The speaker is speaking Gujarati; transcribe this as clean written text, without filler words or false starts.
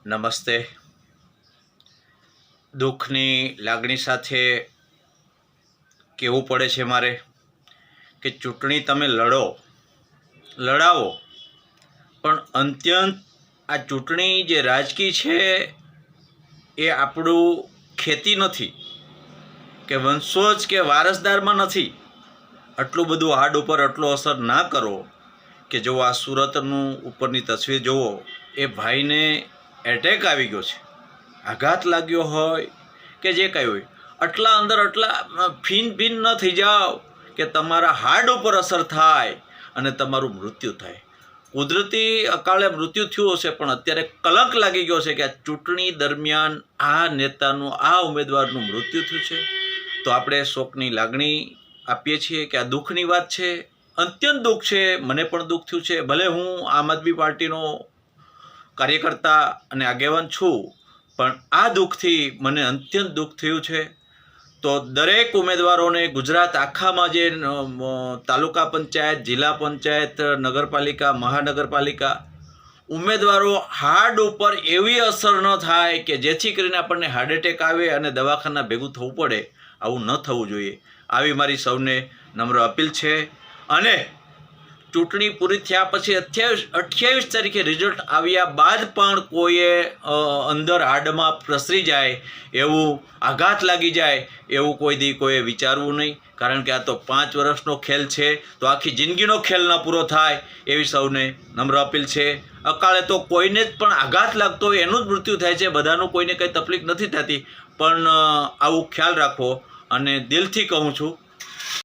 નમસ્તે. દુઃખની લાગણી સાથે કહેવું પડે છે મારે કે ચૂંટણી તમે લડાવો, પણ અત્યંત આ ચૂંટણી જે રાજકીય છે એ આપણું ખેતી નથી કે વંશોજ કે વારસદારમાં નથી. આટલું બધું હાર્ડ ઉપર આટલો અસર ના કરો કે જો આ સુરતનું ઉપરની તસવીર જુઓ, એ ભાઈને એટેક આવી ગયો છે, આઘાત લાગ્યો હોય કે જે કંઈ હોય, આટલા અંદર આટલા ફીન ન થઈ જાઓ કે તમારા હાર્ડ ઉપર અસર થાય અને તમારું મૃત્યુ થાય. કુદરતી અકાળે મૃત્યુ થયું હશે, પણ અત્યારે કલંક લાગી ગયો છે કે આ ચૂંટણી દરમિયાન આ નેતાનું, આ ઉમેદવારનું મૃત્યુ થયું છે. તો આપણે શોકની લાગણી આપીએ છીએ કે આ દુઃખની વાત છે, અત્યંત દુઃખ છે. મને પણ દુઃખ થયું છે. ભલે હું આમ આદમી પાર્ટીનો કાર્યકર્તા અને આગેવાન છું, પણ આ દુઃખથી મને અત્યંત દુઃખ થયું છે. તો દરેક ઉમેદવારોને ગુજરાત આખામાં જે તાલુકા પંચાયત, જિલ્લા પંચાયત, નગરપાલિકા, મહાનગરપાલિકા ઉમેદવારો હાર્ડ ઉપર એવી અસર ન થાય કે જેથી કરીને આપણને હાર્ટ એટેક આવે અને દવાખાના ભેગું થવું પડે. આવું ન થવું જોઈએ. આવી મારી સૌને નમ્ર અપીલ છે. અને ચૂંટણી પૂરી થયા પછી 28 તારીખે રિઝલ્ટ આવ્યા બાદ પણ કોઈએ અંદર હાડમાં પ્રસરી જાય એવું, આઘાત લાગી જાય એવું કોઈએ વિચારવું નહીં. કારણ કે આ તો 5 વર્ષનો ખેલ છે, તો આખી જિંદગીનો ખેલ ન પૂરો થાય એવી સૌને નમ્ર અપીલ છે. અકાળે તો કોઈને જ પણ આઘાત લાગતો હોય એનું જ મૃત્યુ થાય છે, બધાનું કોઈને કંઈ તકલીફ નથી થતી. પણ આવું ખ્યાલ રાખો અને દિલથી કહું છું